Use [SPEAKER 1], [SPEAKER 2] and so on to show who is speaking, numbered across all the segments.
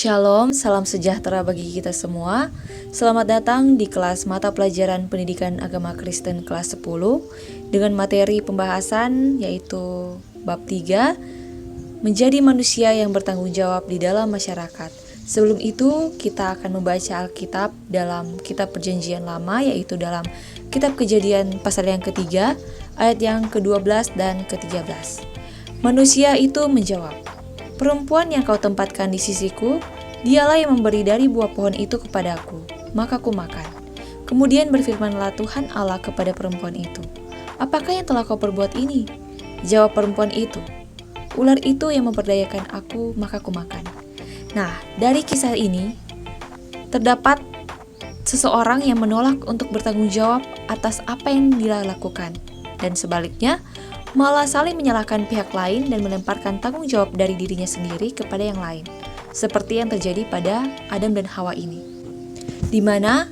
[SPEAKER 1] Shalom, salam sejahtera bagi kita semua. Selamat datang di kelas mata pelajaran Pendidikan Agama Kristen kelas 10 dengan materi pembahasan yaitu bab 3, menjadi manusia yang bertanggung jawab di dalam masyarakat. Sebelum itu, kita akan membaca Alkitab dalam Kitab Perjanjian Lama yaitu dalam Kitab Kejadian pasal yang ketiga, ayat yang ke-12 dan ke-13. Manusia itu menjawab, "Perempuan yang kau tempatkan di sisiku, dialah yang memberi dari buah pohon itu kepadaku, maka ku makan." Kemudian berfirmanlah Tuhan Allah kepada perempuan itu, "Apakah yang telah kau perbuat ini?" Jawab perempuan itu, "Ular itu yang memperdayakan aku, maka ku makan." Nah, dari kisah ini, terdapat seseorang yang menolak untuk bertanggung jawab atas apa yang dia lakukan, dan sebaliknya, malah saling menyalahkan pihak lain dan melemparkan tanggung jawab dari dirinya sendiri kepada yang lain, seperti yang terjadi pada Adam dan Hawa ini. Di mana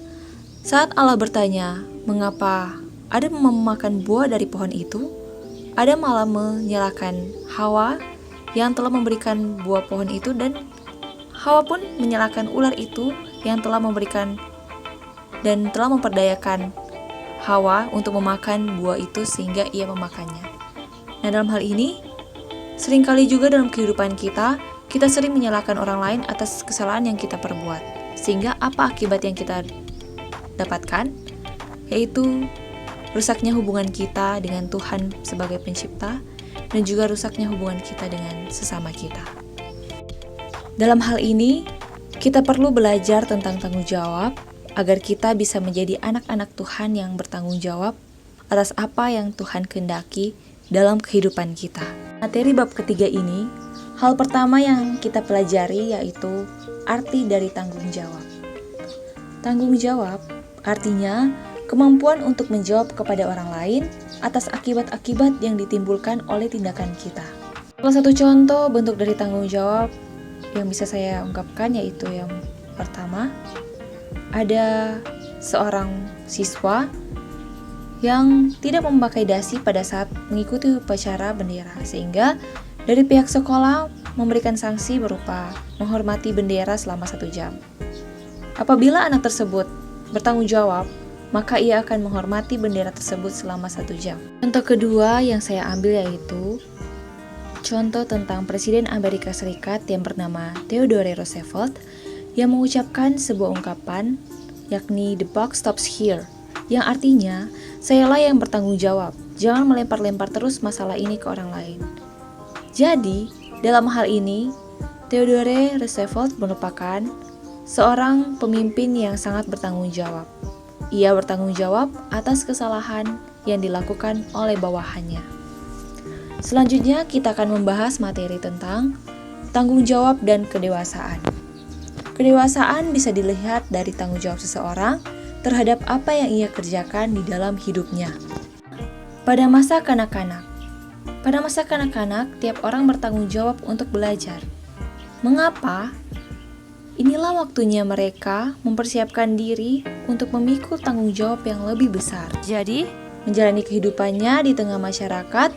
[SPEAKER 1] saat Allah bertanya, mengapa Adam memakan buah dari pohon itu, Adam malah menyalahkan Hawa yang telah memberikan buah pohon itu, dan Hawa pun menyalahkan ular itu yang telah memberikan dan telah memperdayakan Hawa untuk memakan buah itu sehingga ia memakannya. Nah, dalam hal ini, seringkali juga dalam kehidupan kita sering menyalahkan orang lain atas kesalahan yang kita perbuat. Sehingga apa akibat yang kita dapatkan? Yaitu rusaknya hubungan kita dengan Tuhan sebagai pencipta dan juga rusaknya hubungan kita dengan sesama kita. Dalam hal ini, kita perlu belajar tentang tanggung jawab agar kita bisa menjadi anak-anak Tuhan yang bertanggung jawab atas apa yang Tuhan kehendaki dalam kehidupan kita. Materi bab ketiga ini, hal pertama yang kita pelajari yaitu arti dari tanggung jawab. Tanggung jawab artinya kemampuan untuk menjawab kepada orang lain atas akibat-akibat yang ditimbulkan oleh tindakan kita. Salah satu contoh bentuk dari tanggung jawab yang bisa saya ungkapkan yaitu yang pertama, ada seorang siswa yang tidak memakai dasi pada saat mengikuti upacara bendera, sehingga dari pihak sekolah memberikan sanksi berupa menghormati bendera selama 1 jam. Apabila anak tersebut bertanggung jawab, maka ia akan menghormati bendera tersebut selama 1 jam. Contoh kedua yang saya ambil yaitu contoh tentang Presiden Amerika Serikat yang bernama Theodore Roosevelt yang mengucapkan sebuah ungkapan yakni "The buck stops here", yang artinya sayalah yang bertanggung jawab, jangan melempar-lempar terus masalah ini ke orang lain. Jadi, dalam hal ini, Theodore Roosevelt merupakan seorang pemimpin yang sangat bertanggung jawab. Ia bertanggung jawab atas kesalahan yang dilakukan oleh bawahannya. Selanjutnya, kita akan membahas materi tentang tanggung jawab dan kedewasaan. Kedewasaan bisa dilihat dari tanggung jawab seseorang terhadap apa yang ia kerjakan di dalam hidupnya. Pada masa kanak-kanak, tiap orang bertanggung jawab untuk belajar. Mengapa? Inilah waktunya mereka mempersiapkan diri untuk memikul tanggung jawab yang lebih besar. Jadi, menjalani kehidupannya di tengah masyarakat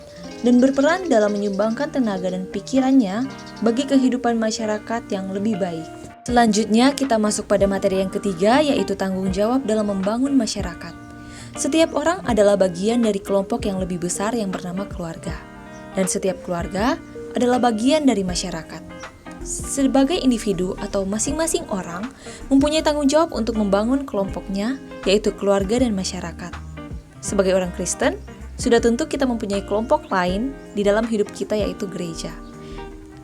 [SPEAKER 1] dan berperan dalam menyumbangkan tenaga dan pikirannya bagi kehidupan masyarakat yang lebih baik. Selanjutnya kita masuk pada materi yang ketiga yaitu tanggung jawab dalam membangun masyarakat. Setiap orang adalah bagian dari kelompok yang lebih besar yang bernama keluarga. Dan setiap keluarga adalah bagian dari masyarakat. Sebagai individu atau masing-masing orang mempunyai tanggung jawab untuk membangun kelompoknya yaitu keluarga dan masyarakat. Sebagai orang Kristen, sudah tentu kita mempunyai kelompok lain di dalam hidup kita yaitu gereja.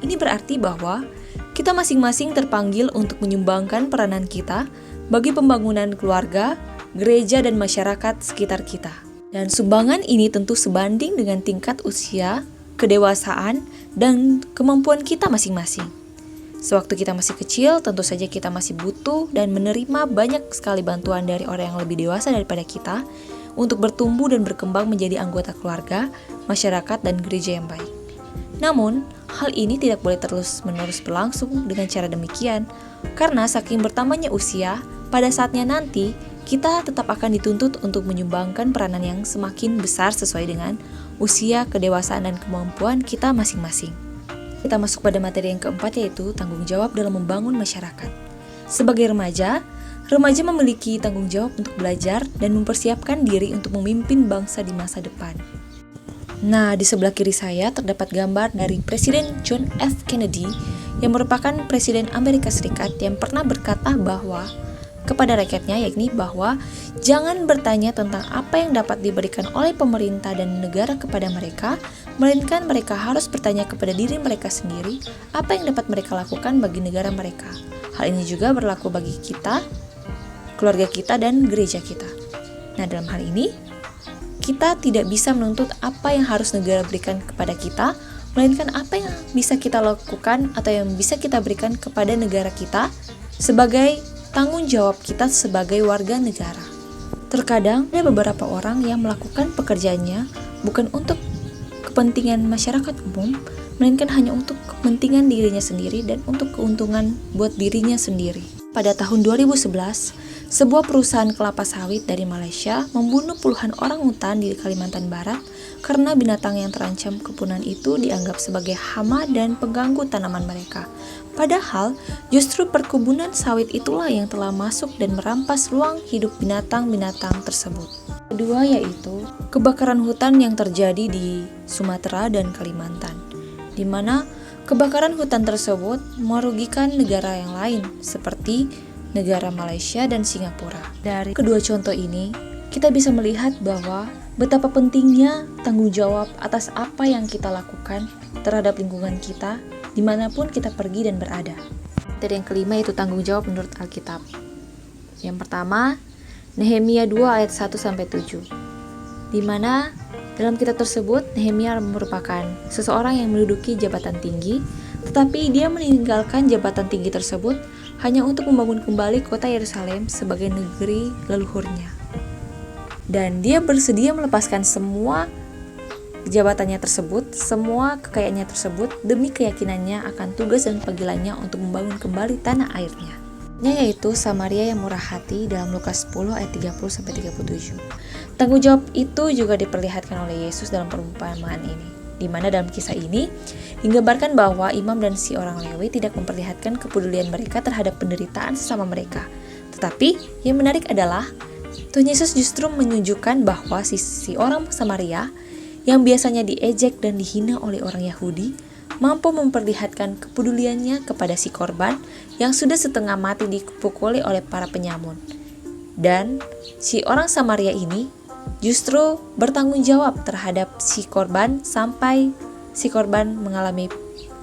[SPEAKER 1] Ini berarti bahwa kita masing-masing terpanggil untuk menyumbangkan peranan kita bagi pembangunan keluarga, gereja, dan masyarakat sekitar kita. Dan sumbangan ini tentu sebanding dengan tingkat usia, kedewasaan, dan kemampuan kita masing-masing. Sewaktu kita masih kecil, tentu saja kita masih butuh dan menerima banyak sekali bantuan dari orang yang lebih dewasa daripada kita untuk bertumbuh dan berkembang menjadi anggota keluarga, masyarakat, dan gereja yang baik. Namun, hal ini tidak boleh terus-menerus berlangsung dengan cara demikian, karena saking bertambahnya usia, pada saatnya nanti, kita tetap akan dituntut untuk menyumbangkan peranan yang semakin besar sesuai dengan usia, kedewasaan, dan kemampuan kita masing-masing. Kita masuk pada materi yang keempat, yaitu tanggung jawab dalam membangun masyarakat. Sebagai remaja memiliki tanggung jawab untuk belajar dan mempersiapkan diri untuk memimpin bangsa di masa depan. Nah, di sebelah kiri saya terdapat gambar dari Presiden John F. Kennedy yang merupakan Presiden Amerika Serikat yang pernah berkata bahwa kepada rakyatnya, yakni bahwa jangan bertanya tentang apa yang dapat diberikan oleh pemerintah dan negara kepada mereka, melainkan mereka harus bertanya kepada diri mereka sendiri apa yang dapat mereka lakukan bagi negara mereka. Hal ini juga berlaku bagi kita, keluarga kita, dan gereja kita. Nah, dalam hal ini, kita tidak bisa menuntut apa yang harus negara berikan kepada kita, melainkan apa yang bisa kita lakukan atau yang bisa kita berikan kepada negara kita sebagai tanggung jawab kita sebagai warga negara. Terkadang ada beberapa orang yang melakukan pekerjaannya bukan untuk kepentingan masyarakat umum, melainkan hanya untuk kepentingan dirinya sendiri dan untuk keuntungan buat dirinya sendiri. Pada tahun 2011, sebuah perusahaan kelapa sawit dari Malaysia membunuh puluhan orang hutan di Kalimantan Barat karena binatang yang terancam kepunahan itu dianggap sebagai hama dan pengganggu tanaman mereka. Padahal, justru perkebunan sawit itulah yang telah masuk dan merampas ruang hidup binatang-binatang tersebut. Kedua yaitu kebakaran hutan yang terjadi di Sumatera dan Kalimantan, di mana kebakaran hutan tersebut merugikan negara yang lain seperti negara Malaysia dan Singapura. Dari kedua contoh ini, kita bisa melihat bahwa betapa pentingnya tanggung jawab atas apa yang kita lakukan terhadap lingkungan kita, dimanapun kita pergi dan berada. Dan yang kelima yaitu tanggung jawab menurut Alkitab. Yang pertama, Nehemia 2 ayat 1-7, di mana dalam kitab tersebut Nehemia merupakan seseorang yang menduduki jabatan tinggi, tetapi dia meninggalkan jabatan tinggi tersebut hanya untuk membangun kembali kota Yerusalem sebagai negeri leluhurnya. Dan dia bersedia melepaskan semua jabatannya tersebut, semua kekayaannya tersebut demi keyakinannya akan tugas dan panggilannya untuk membangun kembali tanah airnya. Yaitu Samaria yang murah hati dalam Lukas 10 ayat 30-37. Tanggung jawab itu juga diperlihatkan oleh Yesus dalam perumpamaan ini, di mana dalam kisah ini digambarkan bahwa imam dan si orang Lewi tidak memperlihatkan kepedulian mereka terhadap penderitaan sesama mereka. Tetapi yang menarik adalah Tuhan Yesus justru menunjukkan bahwa si orang Samaria yang biasanya diejek dan dihina oleh orang Yahudi mampu memperlihatkan kepeduliannya kepada si korban yang sudah setengah mati dipukuli oleh para penyamun. Dan si orang Samaria ini justru bertanggung jawab terhadap si korban sampai si korban mengalami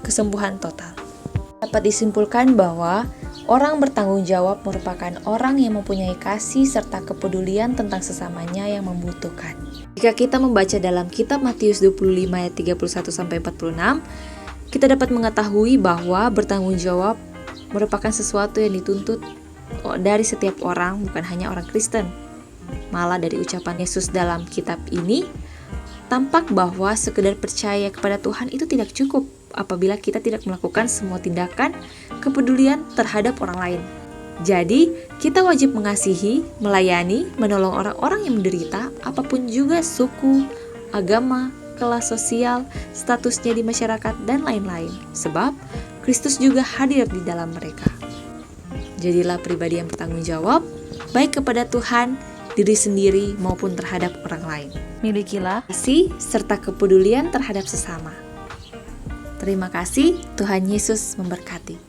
[SPEAKER 1] kesembuhan total. Dapat disimpulkan bahwa orang bertanggung jawab merupakan orang yang mempunyai kasih serta kepedulian tentang sesamanya yang membutuhkan. Jika kita membaca dalam kitab Matius 25 ayat 31-46, kita dapat mengetahui bahwa bertanggung jawab merupakan sesuatu yang dituntut dari setiap orang, bukan hanya orang Kristen. Malah dari ucapan Yesus dalam kitab ini, tampak bahwa sekedar percaya kepada Tuhan itu tidak cukup apabila kita tidak melakukan semua tindakan kepedulian terhadap orang lain. Jadi, kita wajib mengasihi, melayani, menolong orang-orang yang menderita, apapun juga suku, agama, kelas sosial, statusnya di masyarakat, dan lain-lain. Sebab, Kristus juga hadir di dalam mereka. Jadilah pribadi yang bertanggung jawab, baik kepada Tuhan, diri sendiri, maupun terhadap orang lain. Milikilah kasih serta kepedulian terhadap sesama. Terima kasih, Tuhan Yesus memberkati.